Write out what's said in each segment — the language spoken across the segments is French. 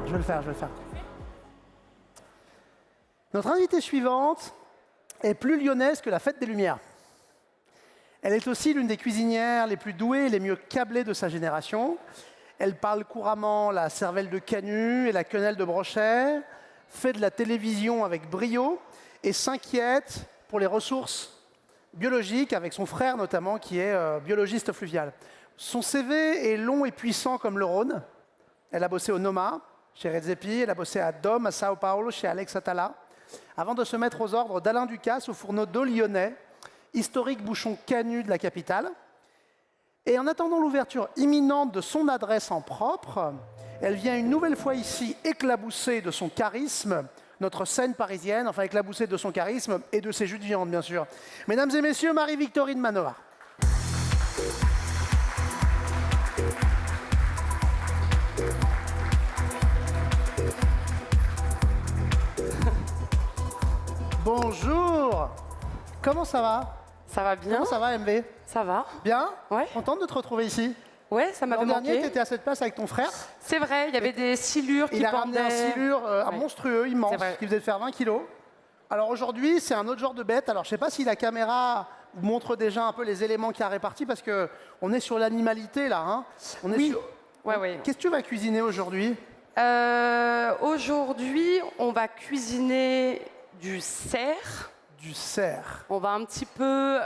Je vais le faire, je vais le faire. Notre invitée suivante est plus lyonnaise que la fête des Lumières. Elle est aussi l'une des cuisinières les plus douées et les mieux câblées de sa génération. Elle parle couramment la cervelle de Canut et la quenelle de Brochet, fait de la télévision avec brio et s'inquiète pour les ressources biologiques, avec son frère notamment, qui est biologiste fluvial. Son CV est long et puissant comme le Rhône. Elle a bossé au Noma, chez Redzepi, elle a bossé à Dom, à Sao Paulo, chez Alex Atala, avant de se mettre aux ordres d'Alain Ducasse au fourneau d'eau lyonnais, historique bouchon Canut de la capitale. Et en attendant l'ouverture imminente de son adresse en propre, elle vient une nouvelle fois ici éclabousser de son charisme notre scène parisienne, enfin éclabousser de son charisme et de ses jus de viande, bien sûr. Mesdames et messieurs, Marie-Victorine Manoa. Bonjour. Comment ça va? Ça va bien. Comment ça va, MV? Ça va. Bien? Ouais. Contente de te retrouver ici? Ouais, ça m'avait L'an manqué. dernier, tu étais à cette place avec ton frère. C'est vrai, il y avait des silures qui Il a ramené un silure Ouais. monstrueux, immense, qui faisait faire 20 kilos. Alors aujourd'hui, c'est un autre genre de bête. Alors je ne sais pas si la caméra vous montre déjà un peu les éléments qu'il a répartis, parce qu'on est sur l'animalité là. Hein. On est Oui. sur... Ouais. Qu'est-ce que tu vas cuisiner aujourd'hui? Aujourd'hui, on va cuisiner du cerf. Du cerf. On va un petit peu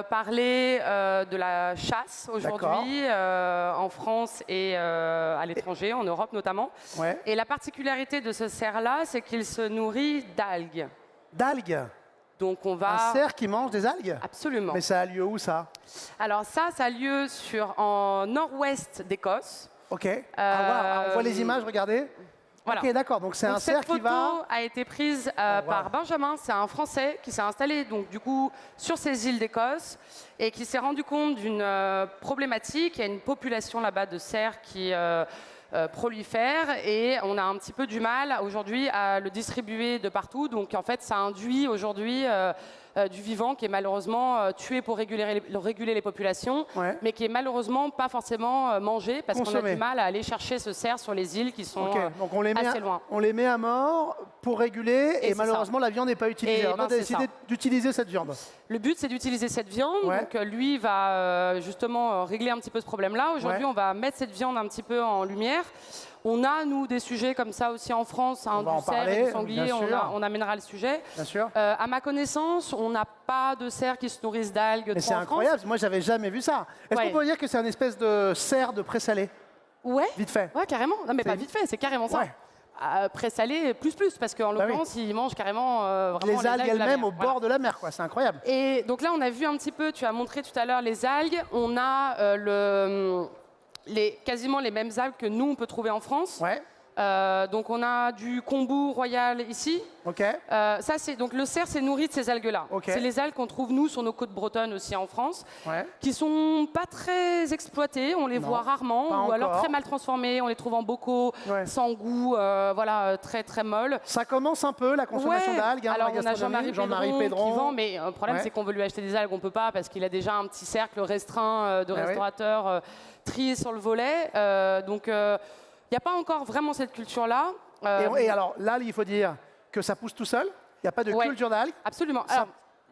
parler de la chasse aujourd'hui en France et à l'étranger, en Europe notamment. Ouais. Et la particularité de ce cerf-là, c'est qu'il se nourrit d'algues. D'algues? Donc on va... Un cerf qui mange des algues? Absolument. Mais ça a lieu où, ça? Alors ça a lieu en nord-ouest d'Écosse. Ok. On voit les images, regardez. Voilà. Ok, d'accord. Donc c'est un cerf qui va... Cette photo a été prise par Benjamin. C'est un Français qui s'est installé donc du coup sur ces îles d'Écosse et qui s'est rendu compte d'une problématique. Il y a une population là-bas de cerfs qui prolifère et on a un petit peu du mal aujourd'hui à le distribuer de partout. Donc en fait, ça induit aujourd'hui du vivant qui est malheureusement tué pour réguler les populations, mais qui est malheureusement pas forcément mangé parce qu'on a du mal à aller chercher ce cerf sur les îles qui sont Donc on les met assez loin. On les met à mort pour réguler et malheureusement la viande n'est pas utilisée. Alors, on a décidé d'utiliser cette viande. Le but, c'est d'utiliser cette viande. Donc lui va justement régler un petit peu ce problème-là. Aujourd'hui, on va mettre cette viande un petit peu en lumière. On a, nous, des sujets comme ça aussi en France, hein, du cerf et du sanglier, on amènera le sujet. Bien sûr. À ma connaissance, on n'a pas de cerfs qui se nourrissent d'algues. Mais c'est incroyable, moi j'avais jamais vu ça. Est-ce qu'on peut dire que c'est une espèce de cerf de présalé? Ouais. Vite fait. Ouais, carrément. Non, mais pas vite fait, c'est carrément ça. Présalé, plus, parce qu'en l'occurrence, ils mangent carrément vraiment les algues elles-mêmes au bord de la mer, quoi. C'est incroyable. Et donc là, on a vu un petit peu, tu as montré tout à l'heure les algues. On a quasiment les mêmes algues que nous, on peut trouver en France. Donc on a du kombu royal ici. Ça, donc le cerf s'est nourri de ces algues-là. C'est les algues qu'on trouve nous sur nos côtes bretonnes aussi en France, qui sont pas très exploitées. On les voit rarement, ou alors très mal transformées. On les trouve en bocaux, sans goût, voilà, très très molles. Ça commence un peu la consommation d'algues. Alors on a Jean-Marie Pédron qui vend, mais le problème c'est qu'on veut lui acheter des algues, on peut pas parce qu'il a déjà un petit cercle restreint de restaurateurs triés sur le volet. Donc il n'y a pas encore vraiment cette culture-là. Et alors là, il faut dire que ça pousse tout seul. Il n'y a pas de culture d'algues. Absolument. Alors,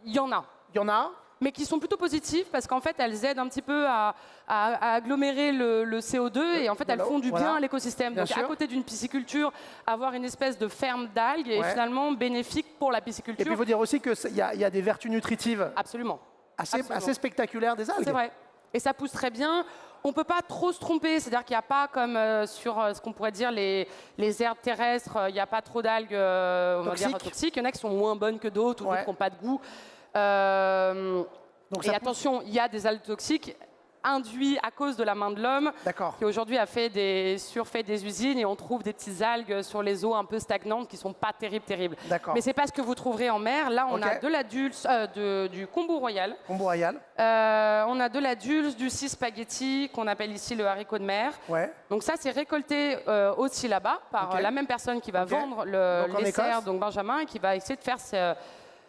il y en a. Il y en a. Mais qui sont plutôt positives parce qu'en fait, elles aident un petit peu à agglomérer le CO2 et en fait, elles font du bien à l'écosystème. Donc, à côté d'une pisciculture, avoir une espèce de ferme d'algues est finalement bénéfique pour la pisciculture. Et puis, il faut dire aussi qu'il y a des vertus nutritives assez spectaculaires des algues. C'est vrai. Et ça pousse très bien. On ne peut pas trop se tromper, c'est-à-dire qu'il n'y a pas comme sur ce qu'on pourrait dire les herbes terrestres, il n'y a pas trop d'algues toxiques. Il y en a qui sont moins bonnes que d'autres ou d'autres qui n'ont pas de goût. Et attention, il y a des algues toxiques induits à cause de la main de l'homme qui aujourd'hui a surfait des usines et on trouve des petites algues sur les eaux un peu stagnantes qui ne sont pas terribles. Mais ce n'est pas ce que vous trouverez en mer. Là, on a de la dulce, du kombu royal. On a de la dulce, du sea spaghetti qu'on appelle ici le haricot de mer. Donc ça, c'est récolté aussi là-bas par la même personne qui va vendre les cerfs, donc Benjamin, et qui va essayer de faire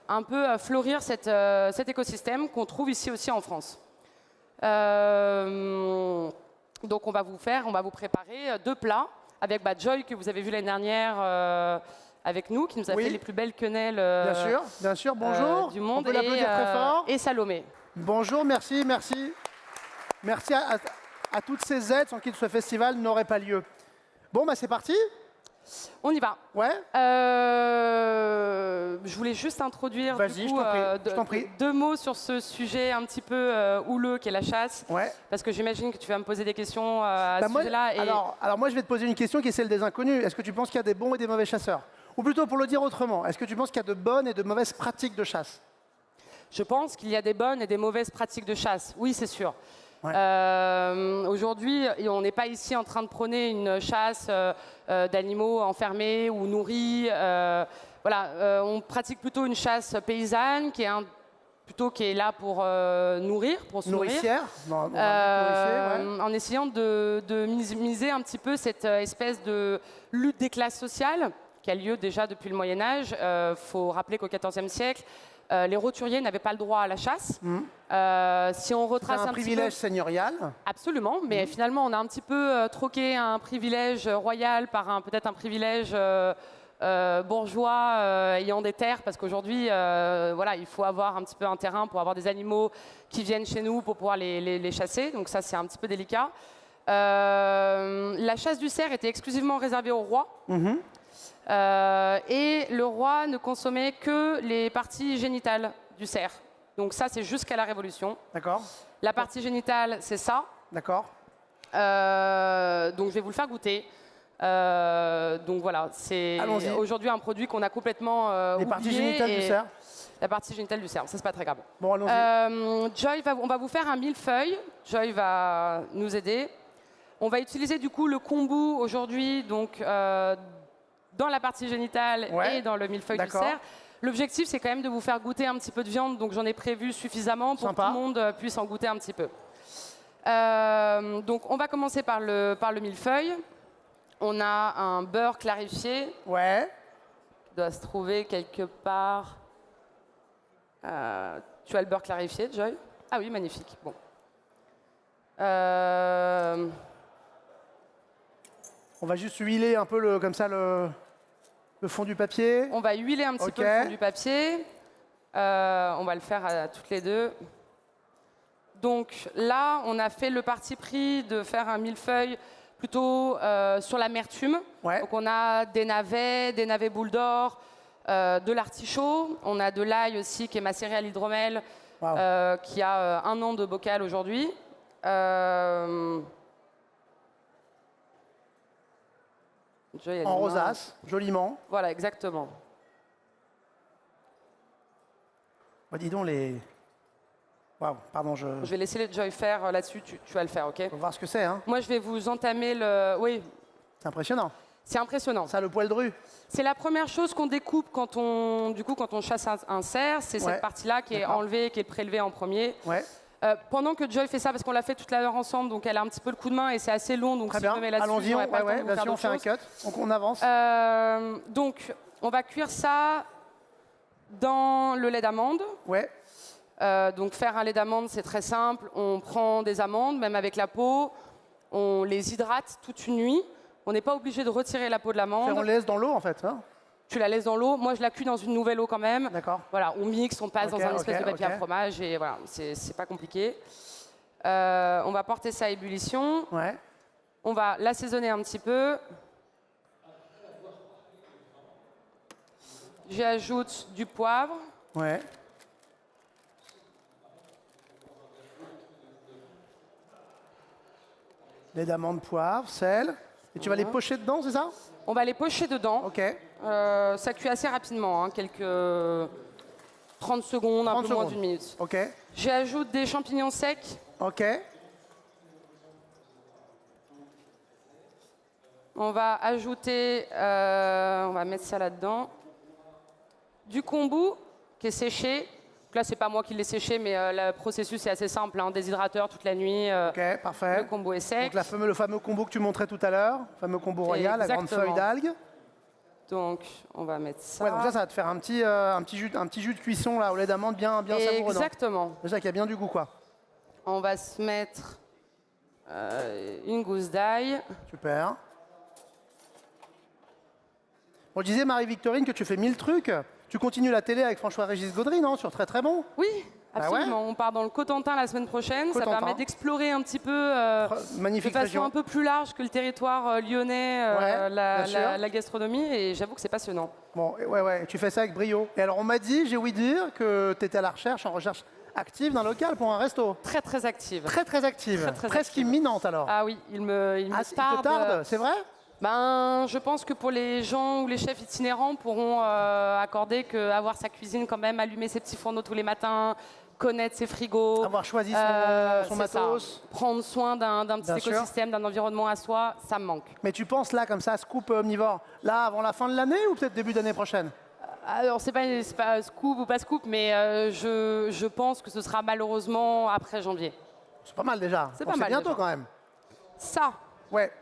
un peu fleurir cet écosystème qu'on trouve ici aussi en France. Donc on va vous préparer 2 plats avec Joy, que vous avez vu l'année dernière avec nous, qui nous a fait les plus belles quenelles bien sûr. Bonjour. Du monde. On peut l'applaudir très fort. Et Salomé. Bonjour, merci. Merci à toutes ces aides sans qui ce festival n'aurait pas lieu. Bon, c'est parti. On y va. Ouais. Je voulais juste introduire du coup, deux mots sur ce sujet un petit peu houleux qu'est la chasse. Ouais. Parce que j'imagine que tu vas me poser des questions à ce sujet-là. Alors moi, je vais te poser une question qui est celle des inconnus. Est-ce que tu penses qu'il y a des bons et des mauvais chasseurs? Ou plutôt, pour le dire autrement, est-ce que tu penses qu'il y a de bonnes et de mauvaises pratiques de chasse? Je pense qu'il y a des bonnes et des mauvaises pratiques de chasse. Oui, c'est sûr. Ouais. Aujourd'hui, on n'est pas ici en train de prôner une chasse d'animaux enfermés ou nourris. On pratique plutôt une chasse paysanne qui est là pour nourrir, pour se nourricière, nourrir. En essayant de miser un petit peu cette espèce de lutte des classes sociales qui a lieu déjà depuis le Moyen-Âge. Faut rappeler qu'au XIVe siècle, les roturiers n'avaient pas le droit à la chasse. Si on retrace un privilège seigneurial. Absolument, mais finalement on a un petit peu troqué un privilège royal par peut-être un privilège bourgeois ayant des terres, parce qu'aujourd'hui il faut avoir un petit peu un terrain pour avoir des animaux qui viennent chez nous pour pouvoir les chasser, donc ça c'est un petit peu délicat. La chasse du cerf était exclusivement réservée au roi. Et le roi ne consommait que les parties génitales du cerf. Donc ça, c'est jusqu'à la Révolution. D'accord. La partie génitale, c'est ça. D'accord. Donc je vais vous le faire goûter. Donc voilà, c'est aujourd'hui un produit qu'on a complètement oublié. Les parties génitales du cerf. La partie génitale du cerf, ça c'est pas très grave. Bon, allons-y. Joy, on va vous faire un millefeuille. Joy va nous aider. On va utiliser du coup le kombu aujourd'hui, donc dans la partie génitale et dans le millefeuille du cerf. L'objectif, c'est quand même de vous faire goûter un petit peu de viande, donc j'en ai prévu suffisamment pour que tout le monde puisse en goûter un petit peu. Donc on va commencer par le millefeuille. On a un beurre clarifié. Ouais. Qui doit se trouver quelque part. Tu as le beurre clarifié, Joy? Ah oui, magnifique. Bon. On va juste huiler un peu comme ça le fond du papier. On va huiler un petit peu le fond du papier. On va le faire à toutes les deux. Donc là, on a fait le parti pris de faire un millefeuille plutôt sur l'amertume. Ouais. Donc on a des navets boules d'or, de l'artichaut. On a de l'ail aussi qui est macéré à l'hydromel, qui a 1 an de bocal aujourd'hui. En rosace, joliment. Voilà, exactement. Dis donc les... Waouh, pardon, je vais laisser les Joy faire là-dessus, tu vas le faire, ok? On va voir ce que c'est, hein. Moi, je vais vous entamer le... Oui. C'est impressionnant. C'est impressionnant. Ça a le poil dru. C'est la première chose qu'on découpe quand on chasse un cerf, c'est cette partie-là qui est enlevée, qui est prélevée en premier. Ouais. Pendant que Joy fait ça, parce qu'on l'a fait toute l'heure ensemble, donc elle a un petit peu le coup de main et c'est assez long, donc très si bien. je me mets là-dessus, allons-y, on fait un cut, donc on avance. Donc, on va cuire ça dans le lait d'amande. Ouais. Donc faire un lait d'amande, c'est très simple. On prend des amandes, même avec la peau, on les hydrate toute une nuit. On n'est pas obligé de retirer la peau de l'amande. On laisse dans l'eau en fait, hein? Tu la laisses dans l'eau. Moi, je la cuis dans une nouvelle eau quand même. D'accord. Voilà, on mixe, on passe dans un espèce de papier à fromage et voilà, c'est pas compliqué. On va porter ça à ébullition. Ouais. On va l'assaisonner un petit peu. J'ajoute du poivre. Ouais. Lait d'amande, poivre, sel. Et tu vas les pocher dedans, c'est ça? On va les pocher dedans. Ok. Ça cuit assez rapidement, hein, quelques 30 secondes, un peu moins d'1 minute. Ok. J'ajoute des champignons secs. Ok. On va ajouter, on va mettre ça là-dedans, du kombu qui est séché. Là, c'est pas moi qui l'ai séché, mais le processus est assez simple, hein, déshydrateur toute la nuit. Ok, parfait. Le kombu est sec. Donc le fameux kombu que tu montrais tout à l'heure, le fameux kombu royal, la grande feuille d'algue. Donc, on va mettre ça. Ouais, donc ça va te faire un petit jus de cuisson là, au lait d'amande bien savoureux. Exactement. Déjà qu'il y a bien du goût, quoi. On va se mettre une gousse d'ail. Super. On disait, Marie-Victorine, que tu fais 1000 trucs. Tu continues la télé avec François-Régis Gaudry, non? Sur Très Très Bon? Oui, absolument. On part dans le Cotentin la semaine prochaine. Ça permet d'explorer un petit peu de façon un peu plus large que le territoire lyonnais, la gastronomie. Et j'avoue que c'est passionnant. Bon, ouais, tu fais ça avec brio. Et alors, on m'a dit, j'ai ouï dire, que tu étais à la recherche, en recherche active d'un local pour un resto. Très, très active. Très, très active. Presque imminente, alors. Ah oui, il me tarde, c'est vrai? Ben, je pense que pour les gens ou les chefs itinérants pourront accorder qu'avoir sa cuisine quand même, allumer ses petits fourneaux tous les matins, connaître ses frigos, avoir choisi son matos, prendre soin d'un petit écosystème, d'un environnement à soi, ça me manque. Mais tu penses là, comme ça, scoop omnivore, là avant la fin de l'année ou peut-être début d'année prochaine? Alors, c'est pas scoop ou pas scoop, mais je pense que ce sera malheureusement après janvier. C'est pas mal déjà. C'est pas mal bientôt déjà. Quand même. Ça. Ouais.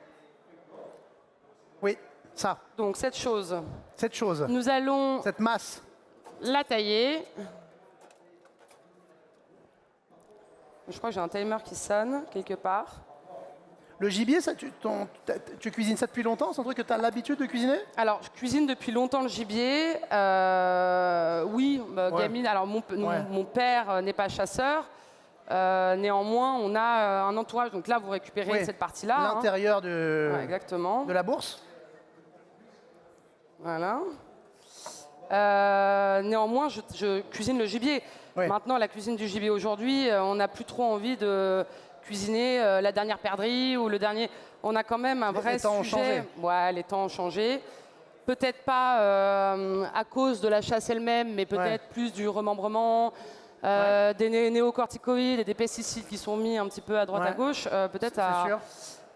Oui, ça. Donc cette chose. Cette chose. Nous allons. Cette masse. La tailler. Je crois que j'ai un timer qui sonne quelque part. Le gibier, ça, tu cuisines ça depuis longtemps? C'est un truc que tu as l'habitude de cuisiner? Alors, je cuisine depuis longtemps le gibier. Oui, gamine. Alors, mon père n'est pas chasseur. Néanmoins, on a un entourage. Donc là, vous récupérez cette partie-là. L'intérieur exactement. De la bourse. Voilà. Néanmoins, je cuisine le gibier. Maintenant, la cuisine du gibier aujourd'hui, on n'a plus trop envie de cuisiner la dernière perdrix ou le dernier. On a quand même un vrai sujet. Ont changé. Ouais, les temps ont changé. Peut-être pas à cause de la chasse elle-même, mais peut-être plus du remembrement, des néocorticoïdes et des pesticides qui sont mis un petit peu à droite à gauche. Peut-être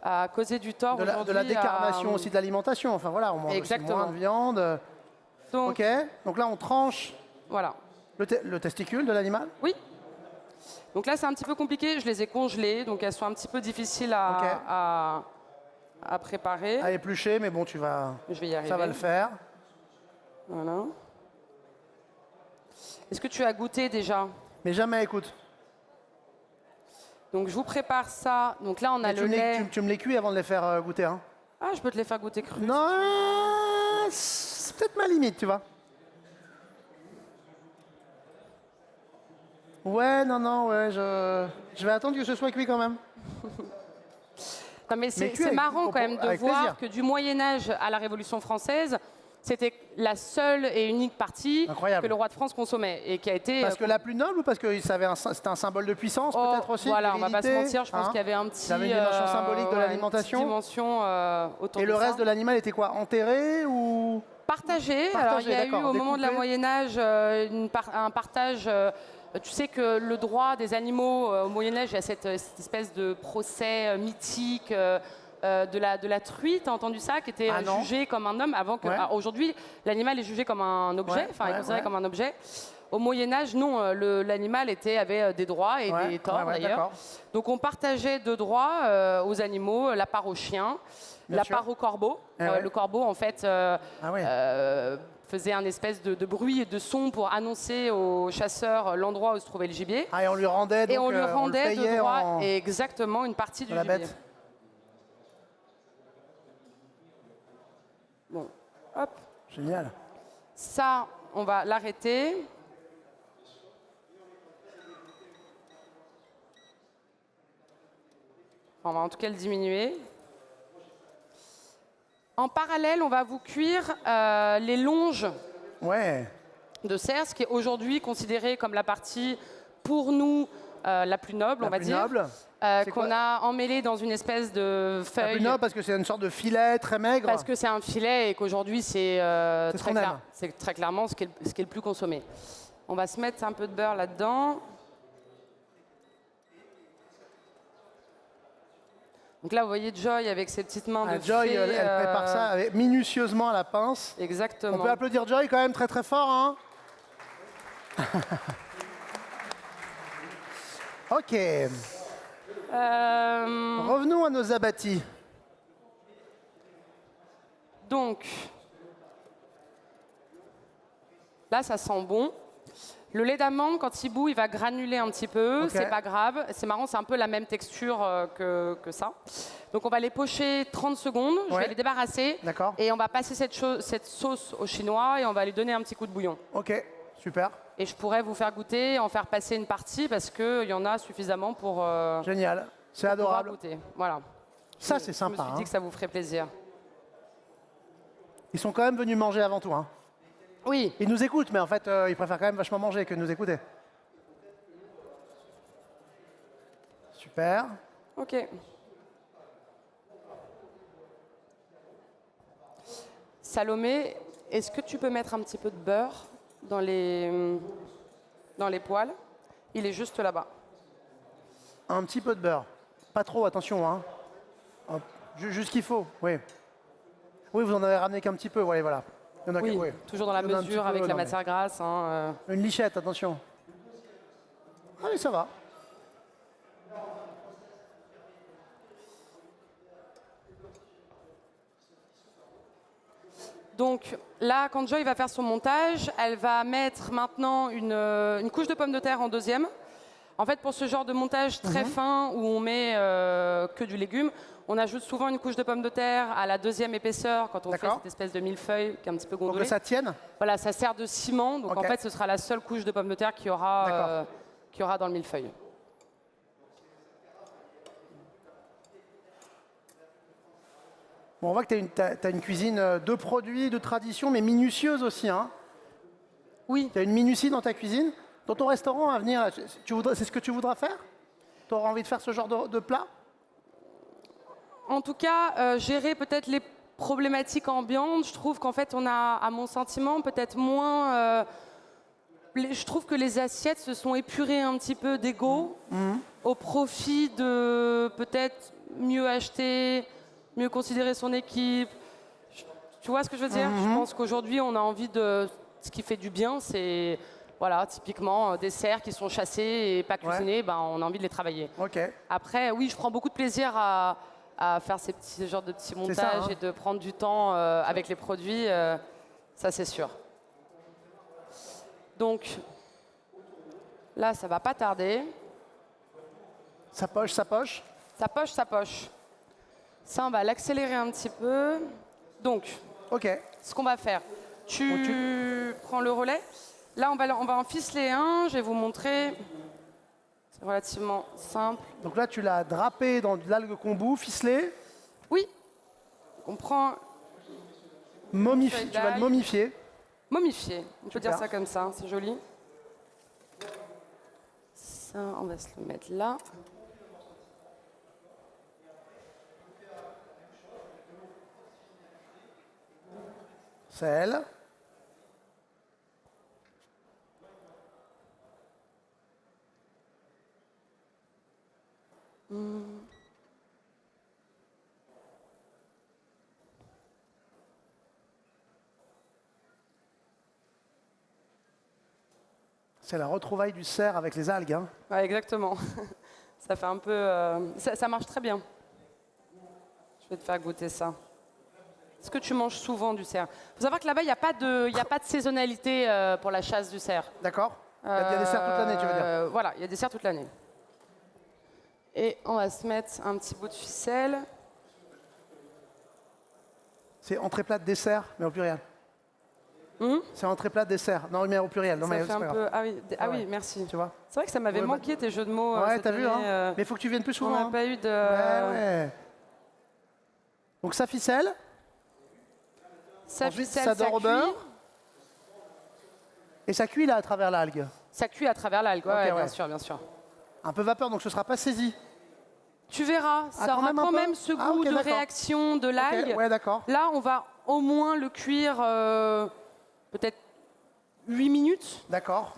à causer du tort aujourd'hui. De la décarnation aussi de l'alimentation. Enfin voilà, on mange aussi moins de viande. Donc, donc là, on tranche le testicule de l'animal. Oui. Donc là, c'est un petit peu compliqué. Je les ai congelées, donc elles sont un petit peu difficiles à préparer. À éplucher, mais bon, je vais y arriver. Ça va le faire. Voilà. Est-ce que tu as goûté déjà? Mais jamais, écoute. Donc je vous prépare ça. Donc là, on a le lait. Tu me les cuis avant de les faire goûter, hein? Ah, je peux te les faire goûter crus. Non, c'est peut-être ma limite, tu vois. Ouais, non, je vais attendre que ce soit cuit quand même. Non, mais c'est marrant quand même de voir que du Moyen-Âge à la Révolution française, c'était la seule et unique partie que le roi de France consommait et qui a été. Parce que la plus noble ou parce que c'était un symbole de puissance peut-être aussi? Voilà, on va pas se mentir, je pense qu'il y avait un petit. Il y avait une dimension symbolique de l'alimentation. Autour et de le reste ça. de l'animal était quoi? Enterré ou partagé? Alors il y a eu au moment de la Moyen-Âge un partage. Tu sais que le droit des animaux au Moyen-Âge, il y a cette espèce de procès mythique de la truie, tu as entendu ça, qui était jugé comme un homme avant que. Aujourd'hui, l'animal est jugé comme un objet, il est considéré comme un objet. Au Moyen-Âge, non, l'animal avait des droits et des torts d'ailleurs. Donc on partageait de droits aux animaux, la part aux chiens, la part au corbeau. Le corbeau, en fait, faisait un espèce de bruit et de son pour annoncer aux chasseurs l'endroit où se trouvait le gibier. Et on lui rendait, donc, de droit exactement une partie du gibier. Bête. Bon, hop. Génial. Ça, on va l'arrêter. On va en tout cas le diminuer. En parallèle, on va vous cuire les longes de cerf, ce qui est aujourd'hui considéré comme la partie, pour nous, la plus noble, on va dire. Qu'on a emmêlé dans une espèce de feuille. La plus noble parce que c'est une sorte de filet très maigre. Parce que c'est un filet et qu'aujourd'hui, c'est très clairement ce qui est le plus consommé. On va se mettre un peu de beurre là-dedans. Donc là, vous voyez Joy avec ses petites mains de Joy, elle prépare ça minutieusement à la pince. Exactement. On peut applaudir Joy quand même très très fort, hein. Ok. Revenons à nos abattis. Donc, là, ça sent bon. Le lait d'amande, quand il bout, il va granuler un petit peu. C'est pas grave. C'est marrant, c'est un peu la même texture que ça. Donc on va les pocher 30 secondes. Je vais les débarrasser. Et on va passer cette sauce au chinois et on va lui donner un petit coup de bouillon. Ok, super. Et je pourrais vous faire goûter, en faire passer une partie parce qu'il y en a suffisamment pour... Génial, c'est adorable. Goûter. Voilà. Ça, c'est sympa. Je me suis dit que ça vous ferait plaisir. Ils sont quand même venus manger avant tout. Hein. Oui. Ils nous écoutent, mais en fait, ils préfèrent quand même vachement manger que nous écouter. Super. Ok. Salomé, est-ce que tu peux mettre un petit peu de beurre dans les poêles? Il est juste là-bas. Un petit peu de beurre. Pas trop, attention. Hein. Juste ce qu'il faut, oui. Oui, vous en avez ramené qu'un petit peu, voilà. Oui, toujours dans la mesure avec la matière grasse. Hein, Une lichette, attention. Ah oui, ça va. Donc là, quand Joy va faire son montage, elle va mettre maintenant une couche de pommes de terre en deuxième. En fait, pour ce genre de montage très fin où on met que du légume, on ajoute souvent une couche de pommes de terre à la deuxième épaisseur quand on fait cette espèce de millefeuille qui est un petit peu gondolé. Pour que ça tienne. Voilà, ça sert de ciment. Donc en fait, ce sera la seule couche de pommes de terre qu'il y aura dans le millefeuille. Bon, on voit que tu as une cuisine de produits, de tradition, mais minutieuse aussi. Hein. Oui. Tu as une minutie dans ta cuisine. Dans ton restaurant à venir, c'est ce que tu voudras faire? Tu auras envie de faire ce genre de plat? En tout cas, gérer peut-être les problématiques ambiantes. Je trouve qu'en fait, on a, à mon sentiment, peut-être moins... je trouve que les assiettes se sont épurées un petit peu d'ego au profit de peut-être mieux acheter, mieux considérer son équipe. Tu vois ce que je veux dire? Je pense qu'aujourd'hui, on a envie de... Ce qui fait du bien, c'est... Voilà, typiquement, des cerfs qui sont chassés et pas cuisinés, ben, on a envie de les travailler. Après, oui, je prends beaucoup de plaisir à faire ce genre de petits montages et de prendre du temps avec les produits, ça c'est sûr. Donc, là, ça va pas tarder. Ça poche, ça poche? Ça poche, ça poche. Ça, on va l'accélérer un petit peu. Donc, ce qu'on va faire, tu prends le relais. Là, on va en ficeler un. Je vais vous montrer. C'est relativement simple. Donc là, tu l'as drapé dans de l'algue kombu, ficelé. Oui. On prend... Tu vas le momifier. Momifier. On peut dire ça comme ça. C'est joli. Ça, on va se le mettre là. Sel. C'est la retrouvaille du cerf avec les algues. Hein. Ouais, exactement. Ça fait un peu... ça marche très bien. Je vais te faire goûter ça. Est-ce que tu manges souvent du cerf? Il faut savoir que là-bas, il n'y a pas de saisonnalité pour la chasse du cerf. D'accord. Il y a des cerfs toute l'année, tu veux dire? Voilà, il y a des cerfs toute l'année. Et on va se mettre un petit bout de ficelle. C'est entrée plat dessert, mais au pluriel. C'est entrée plat dessert. Non, mais au pluriel. Non, ça fait un peu... Ah oui, merci. Tu vois? C'est vrai que ça m'avait manqué tes jeux de mots. Ouais, t'as vu, hein. Mais il faut que tu viennes plus souvent. On n'a pas eu de... Ouais. Donc ça ficelle. Ça ficelle, ça dort au beurre. Et ça cuit là à travers l'algue. Ça cuit à travers l'algue, bien sûr, bien sûr. Un peu vapeur, donc ce ne sera pas saisi. Tu verras, ça aura quand même ce goût de réaction de l'algue. Ouais, d'accord. Là, on va au moins le cuire peut-être 8 minutes. D'accord.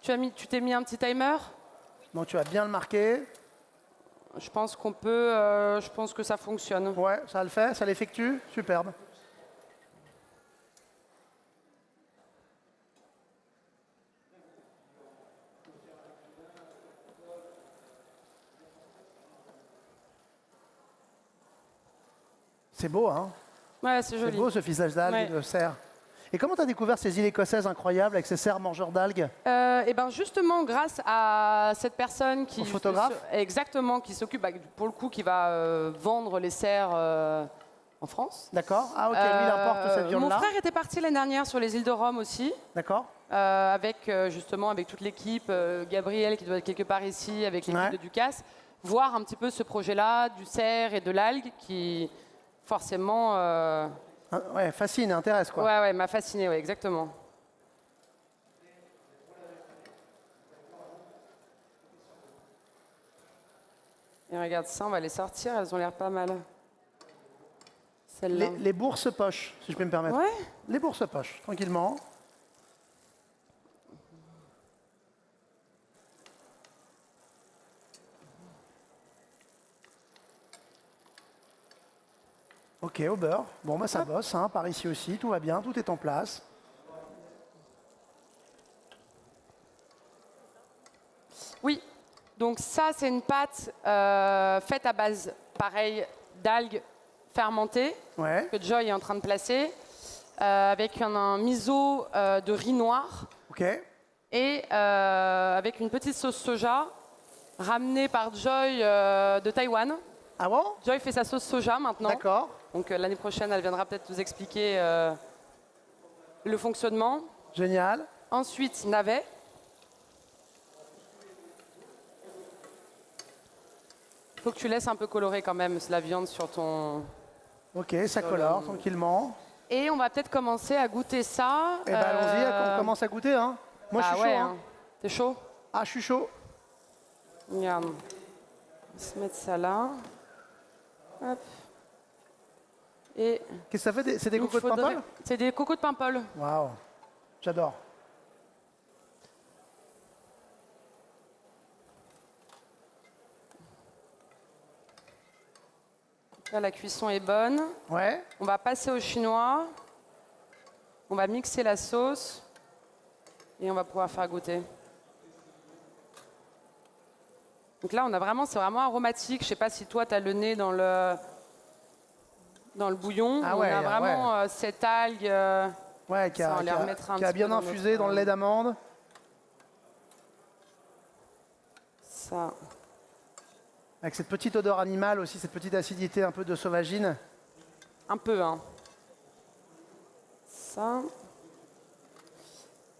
Tu t'es mis un petit timer? Donc tu vas bien le marquer. Je pense qu'on peut, je pense que ça fonctionne. Ouais, ça le fait, ça l'effectue. Superbe. C'est beau, hein? Ouais, c'est joli. C'est beau ce ficelage d'algues de cerf. Et comment tu as découvert ces îles écossaises incroyables avec ces cerfs mangeurs d'algues? Et ben justement, grâce à cette personne qui... Au photographe? Exactement, qui s'occupe, pour le coup, qui va vendre les cerfs en France. D'accord. Ah ok, lui, il importe cette viande-là. Mon frère était parti l'année dernière sur les îles de Rome aussi. D'accord. Avec justement avec toute l'équipe, Gabriel qui doit être quelque part ici, avec l'équipe de Ducasse, voir un petit peu ce projet-là du cerf et de l'algue qui forcément... ouais, fascine, intéresse quoi. Ouais, m'a fasciné, ouais, exactement. Et regarde ça, on va les sortir, elles ont l'air pas mal. Les bourses poches, si je peux me permettre. Ouais. Les bourses poches, tranquillement. Ok, au beurre. Bon, bah ça bosse, hein, par ici aussi, tout va bien, tout est en place. Oui, donc ça c'est une pâte faite à base, pareil, d'algues fermentées, que Joy est en train de placer, avec un miso de riz noir, et avec une petite sauce soja ramenée par Joy de Taïwan. Ah bon? Joy fait sa sauce soja maintenant. D'accord. Donc l'année prochaine, elle viendra peut-être nous expliquer le fonctionnement. Génial. Ensuite, navet. Il faut que tu laisses un peu colorer quand même la viande sur ton... Ok, ça colore tranquillement. Et on va peut-être commencer à goûter ça. Eh ben allons-y, on commence à goûter. Hein. Moi, je suis chaud. Hein. T'es chaud? Ah, je suis chaud. Regarde. On va se mettre ça là. Hop. Et qu'est-ce que ça fait? C'est des cocos de Paimpol? C'est des cocos de Paimpol. Waouh, j'adore. Là, la cuisson est bonne. Ouais. On va passer au chinois. On va mixer la sauce. Et on va pouvoir faire goûter. Donc là, c'est vraiment aromatique. Je sais pas si toi, tu as le nez dans le bouillon. Ah ouais, on a vraiment cette algue. Qui a bien infusé dans le lait d'amande. Ça. Avec cette petite odeur animale aussi, cette petite acidité un peu de sauvagine. Un peu, hein. Ça.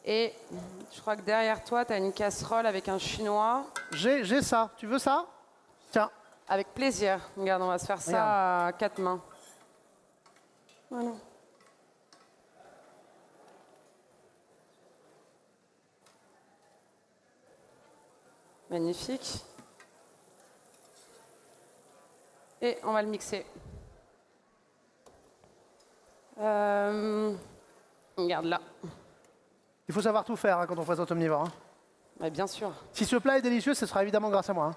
Et je crois que derrière toi, tu as une casserole avec un chinois. J'ai ça. Tu veux ça? Tiens. Avec plaisir. Regarde, on va se faire ça à 4 mains. Voilà. Magnifique. Et on va le mixer. Regarde là. Il faut savoir tout faire quand on présente Omnivore. Ouais, bien sûr. Si ce plat est délicieux, ce sera évidemment grâce à moi.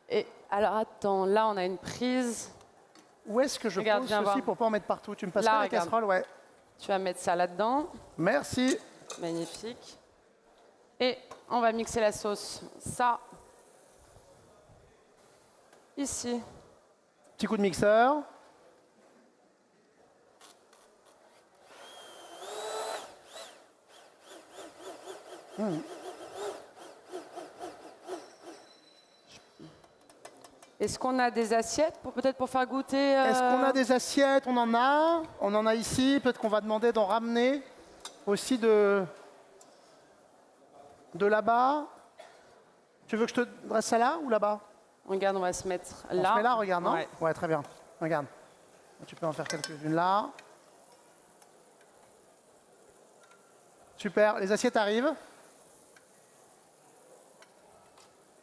Et alors attends, là on a une prise. Où est-ce que je pose ceci pour ne pas en mettre partout? Tu me passes la casserole? Ouais. Tu vas mettre ça là-dedans. Merci. Magnifique. Et on va mixer la sauce. Ça. Ici. Petit coup de mixeur. Est-ce qu'on a des assiettes peut-être pour faire goûter Est-ce qu'on a des assiettes? On en a. On en a ici. Peut-être qu'on va demander d'en ramener aussi de là-bas. Tu veux que je te dresse ça là ou là-bas? Regarde, on va se mettre là. On se met là, regarde, non? Ouais, très bien. Regarde. Tu peux en faire quelques-unes là. Super. Les assiettes arrivent.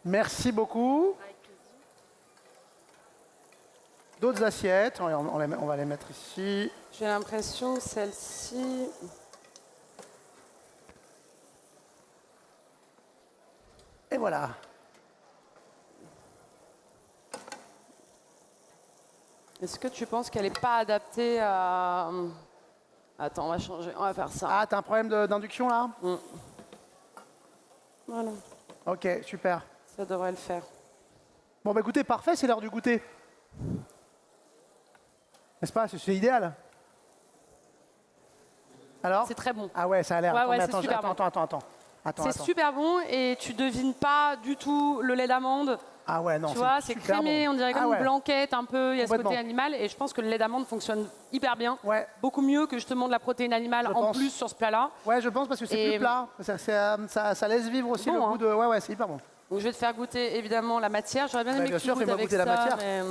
Merci beaucoup. D'autres assiettes, on va les mettre ici. J'ai l'impression que celle-ci... Et voilà. Est-ce que tu penses qu'elle n'est pas adaptée à... Attends, on va changer, on va faire ça. Ah, t'as un problème d'induction là? Voilà. Ok, super. Ça devrait le faire. Bon, bah écoutez, parfait, c'est l'heure du goûter. N'est-ce pas? C'est idéal. Alors? C'est très bon. Ah ouais, ça a l'air. Ouais, Attends, c'est super bon. Attends. C'est super bon et tu devines pas du tout le lait d'amande. Ah ouais, non. Tu vois, c'est crémé, on dirait comme une blanquette un peu, il y a ce côté animal et je pense que le lait d'amande fonctionne hyper bien. Ouais. Beaucoup mieux que justement de la protéine animale plus sur ce plat-là. Ouais, je pense parce que c'est plus plat. Ça laisse vivre aussi le goût de... Ouais, c'est hyper bon. Donc je vais te faire goûter évidemment la matière. J'aurais bien aimé que tu goûtes avec ça, la matière. mais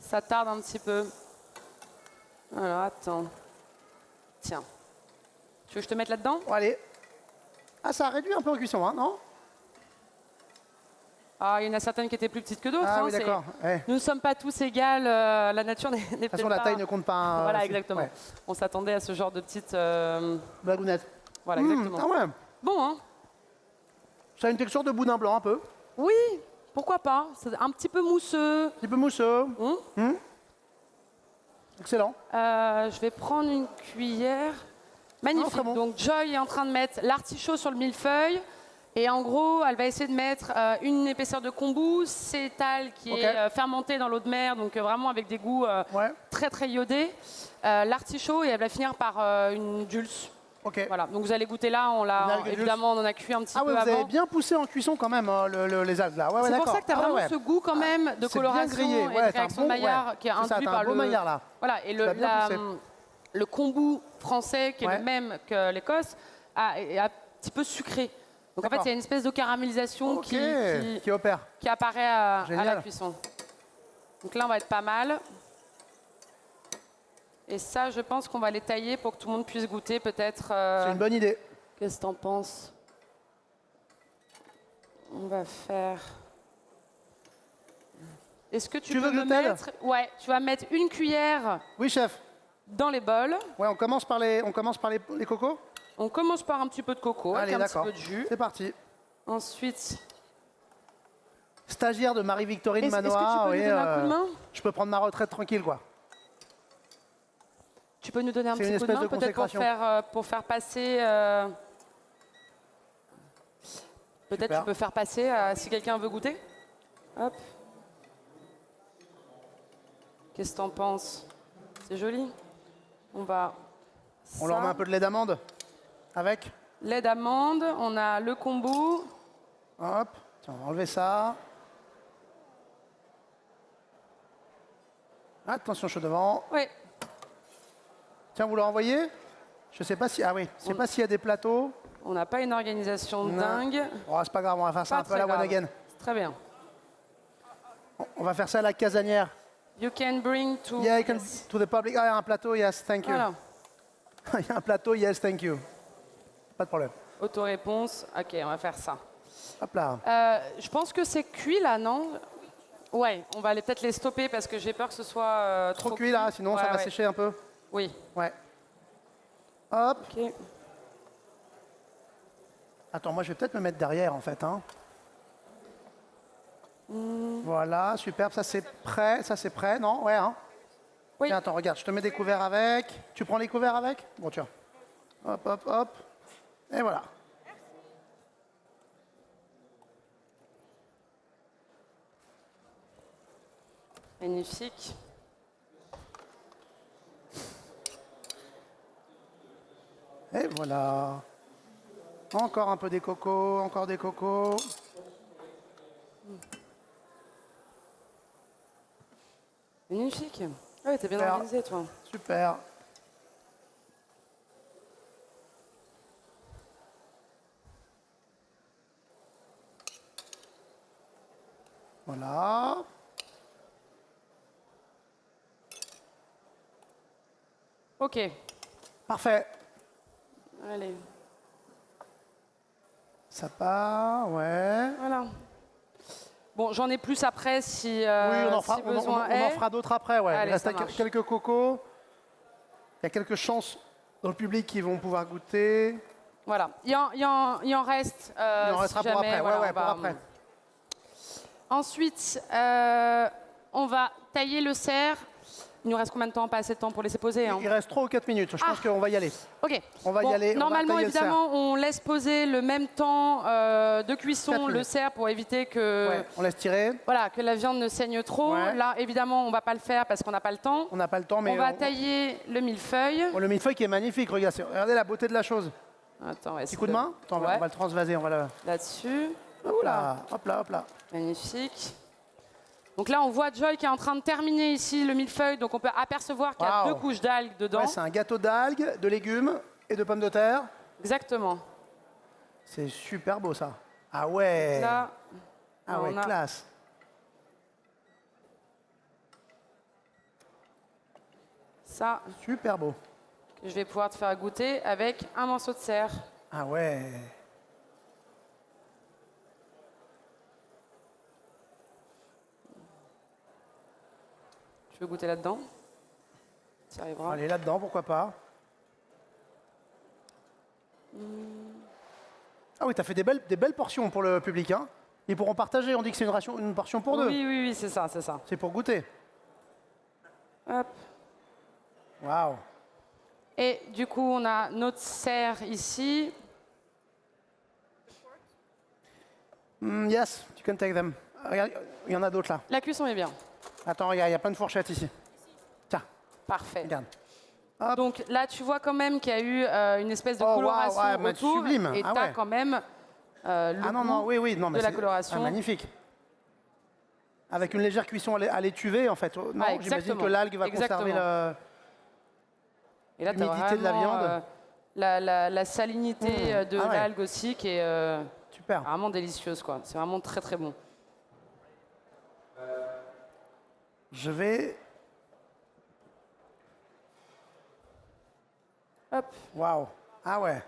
ça tarde un petit peu. Alors attends. Tiens. Tu veux que je te mette là-dedans? Allez. Ah, ça a réduit un peu en cuisson, hein, non? Ah, il y en a certaines qui étaient plus petites que d'autres. Ah oui, d'accord. Ouais. Nous ne sommes pas tous égales. La nature n'est peut-être pas... De toute façon, la taille ne compte pas. Voilà, exactement. Ouais. On s'attendait à ce genre de petites... Blagounettes. Voilà, exactement. Ah ouais. Bon, hein? Ça a une texture de boudin blanc, un peu. Oui, pourquoi pas. C'est un petit peu mousseux. Un petit peu mousseux. Excellent. Je vais prendre une cuillère. Magnifique. Bon. Donc, Joy est en train de mettre l'artichaut sur le millefeuille. Et en gros, elle va essayer de mettre une épaisseur de kombu, sétal qui est fermenté dans l'eau de mer, donc vraiment avec des goûts très très iodés. L'artichaut et elle va finir par une dulce. Voilà. Donc vous allez goûter là, évidemment on en a cuit un petit peu avant. Vous avez bien poussé en cuisson quand même les algues là. C'est pour ça que tu as vraiment ce goût quand même de coloration et de réaction de Maillard qui est induit par le... Maillard là. Voilà, et le kombu français qui est le même que l'Écosse est un petit peu sucré. Donc en fait, il y a une espèce de caramélisation qui apparaît à la cuisson. Donc là, on va être pas mal. Et ça, je pense qu'on va les tailler pour que tout le monde puisse goûter peut-être. C'est une bonne idée. Qu'est-ce que t'en penses? On va faire... Est-ce que tu veux me mettre... Ouais, tu vas mettre une cuillère... Oui, chef. Dans les bols. Ouais, on commence par les cocos. On commence par un petit peu de coco, avec un petit peu de jus. C'est parti. Ensuite... Stagiaire de Marie-Victorine Manoir. Est-ce que tu peux nous donner un coup de main? Je peux prendre ma retraite tranquille, quoi. Tu peux nous donner un petit coup de main, peut-être pour faire passer... Peut-être tu peux faire passer si quelqu'un veut goûter. Hop. Qu'est-ce que t'en penses? C'est joli. On leur met un peu de lait d'amande avec lait d'amande, on a le kombu. Hop, tiens, on va enlever ça. Attention, chaud devant. Oui. Tiens, vous leur envoyez? Je sais pas si... Ah oui, je sais pas s'il y a des plateaux. On n'a pas une organisation dingue. Oh, c'est pas grave, on va faire ça un peu à la one again. Très bien. On va faire ça à la casanière. You can bring to... Yeah, to the public. Ah, il y a un plateau, yes, thank you. Voilà. Il y a un plateau, yes, thank you. Pas de problème. Autoréponse, ok, on va faire ça. Hop là. Je pense que c'est cuit là, non? Ouais, on va peut-être les stopper parce que j'ai peur que ce soit trop cuit là, sinon ça va sécher un peu. Oui. Ouais. Hop. Ok. Attends, moi je vais peut-être me mettre derrière en fait. Hein. Voilà, superbe, ça c'est prêt, non? Ouais, hein? Oui. Tiens, attends, regarde, je te mets des couverts avec. Tu prends les couverts avec? Bon, tiens. Hop, hop, hop. Et voilà. Magnifique. Et voilà. Encore un peu des cocos, encore des cocos. Magnifique. Ah ouais, t'es bien organisé, toi. Super. Voilà. Ok. Parfait. Allez. Ça part, ouais. Voilà. Bon, j'en ai plus après si, oui, on en fera, si besoin on en fera d'autres après, ouais. Allez, il reste quelques cocos. Il y a quelques chances dans le public qui vont pouvoir goûter. Voilà. Il y en reste. Il en restera si pour jamais, après. voilà, ouais, pour après. Ensuite, on va tailler le cerf. Il nous reste combien de temps? Pas assez de temps pour laisser poser, hein. Il reste 3 ou 4 minutes. Je pense qu'on va y aller. OK. On va y aller. Normalement, évidemment, on laisse poser le même temps de cuisson le cerf pour éviter que... Ouais, on laisse tirer. Voilà, que la viande ne saigne trop. Ouais. Là, évidemment, on ne va pas le faire parce qu'on n'a pas le temps. On n'a pas le temps, mais... On va tailler le millefeuille. Bon, le millefeuille qui est magnifique, regardez la beauté de la chose. Attends, Petit coup de main. Attends, on va le transvaser. Là-dessus. Hop là, hop là, hop là. Magnifique. Donc là, on voit Joy qui est en train de terminer ici le millefeuille. Donc on peut apercevoir qu'il y a 2 couches d'algues dedans. Ouais, c'est un gâteau d'algues, de légumes et de pommes de terre. Exactement. C'est super beau, ça. Ah ouais. Là, ah ouais, classe. Ça. Super beau. Que je vais pouvoir te faire goûter avec un morceau de cerf. Ah ouais. Tu veux goûter là-dedans? Ça arrivera. Allez, là-dedans, pourquoi pas. Ah oui, tu as fait des belles portions pour le public, hein. Ils pourront partager, on dit que c'est une portion pour 2. Oui, c'est ça, c'est ça. C'est pour goûter. Hop. Waouh. Et du coup, on a notre cerf ici. Yes, you can take them. Regarde, il y en a d'autres là. La cuisson est bien. Attends, regarde, il y a plein de fourchettes ici. Tiens. Parfait. Regarde. Donc là, tu vois quand même qu'il y a eu une espèce de coloration autour. Sublime. Et tu as quand même le goût de la coloration. Magnifique. Avec une légère cuisson à l'étuvée, en fait. Non, j'imagine que l'algue va conserver l'humidité de la viande. La salinité de l'algue aussi, qui est super. Vraiment délicieuse, quoi. C'est vraiment très, très bon. Je vais... Hop. Waouh. Ah ouais.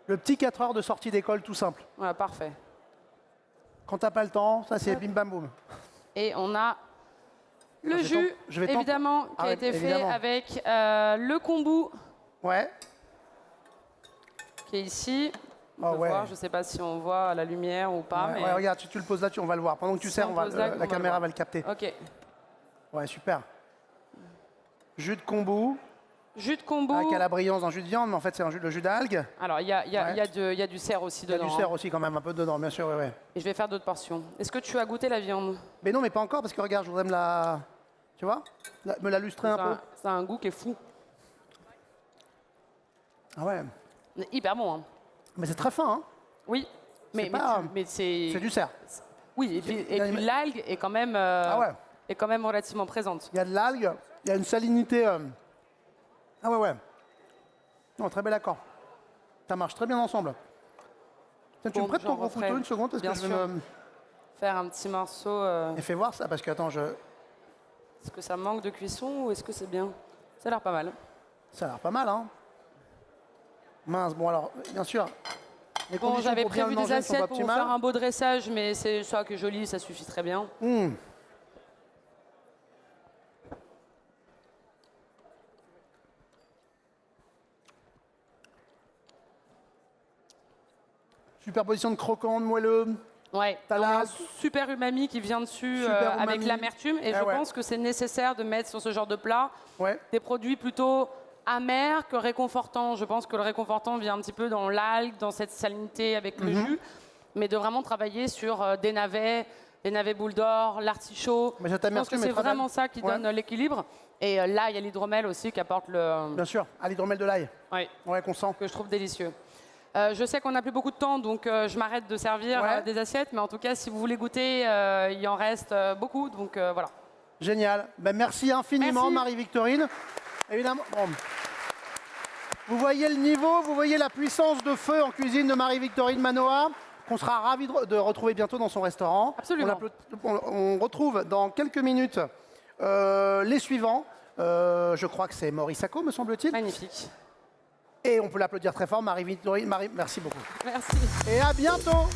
Le petit 4 heures de sortie d'école tout simple. Voilà, parfait. Quand t'as pas le temps, ça c'est bim bam boum. Et on a le jus, évidemment, qui a été fait avec le kombu. Ouais. Qui est ici. On peut voir, je ne sais pas si on voit la lumière ou pas. Ouais, regarde, si tu le poses là, on va le voir. Pendant que tu sers, la caméra va le capter. OK. Ouais, super. Jus de kombu. Jus de kombu. Avec la brillance dans jus de viande, mais en fait, c'est le jus d'algue. Alors, il y a du cerf aussi dedans. Il y a du cerf aussi, quand même, un peu dedans, bien sûr, ouais. Et je vais faire d'autres portions. Est-ce que tu as goûté la viande? Mais non, mais pas encore, parce que regarde, je voudrais me la... Tu vois, me la lustrer un peu. Ça a un goût qui est fou. Ah ouais. Hyper bon, hein. Mais c'est très fin, hein. Oui, mais c'est... C'est du cerf. Oui, et puis l'algue est quand même relativement présente. Il y a de l'algue, il y a une salinité... Ah ouais. Non, très bel accord. Ça marche très bien ensemble. Tiens, tu me prêtes ton gros couteau une seconde? Bien sûr. Faire un petit morceau... Et fais voir ça, parce que, attends, Est-ce que ça manque de cuisson ou est-ce que c'est bien? Ça a l'air pas mal. Ça a l'air pas mal, hein. Mince, bon alors, bien sûr. Bon, j'avais prévu des assiettes pour faire un beau dressage, mais c'est ça qui est joli, ça suffit très bien. Superposition de croquant, de moelleux. Ouais, on a un super umami qui vient dessus avec l'amertume. Et je pense que c'est nécessaire de mettre sur ce genre de plat des produits plutôt amers que réconfortants. Je pense que le réconfortant vient un petit peu dans l'algue, dans cette salinité avec le jus. Mais de vraiment travailler sur des navets boules d'or, l'artichaut. Je pense que c'est vraiment ça qui donne l'équilibre. Et là, il y a l'hydromel aussi qui apporte le... Bien sûr, l'hydromel de l'ail. Oui, qu'on sent. Que je trouve délicieux. Je sais qu'on n'a plus beaucoup de temps, donc je m'arrête de servir des assiettes. Mais en tout cas, si vous voulez goûter, il en reste beaucoup. Donc voilà. Génial. Ben, merci infiniment, Marie-Victorine. Évidemment. Bon. Vous voyez le niveau, vous voyez la puissance de feu en cuisine de Marie-Victorine Manoa, qu'on sera ravis de retrouver bientôt dans son restaurant. Absolument. On retrouve dans quelques minutes les suivants. Je crois que c'est Maurice Sacco, me semble-t-il. Magnifique. Et on peut l'applaudir très fort, Marie-Victorine. Merci beaucoup. Merci. Et à bientôt.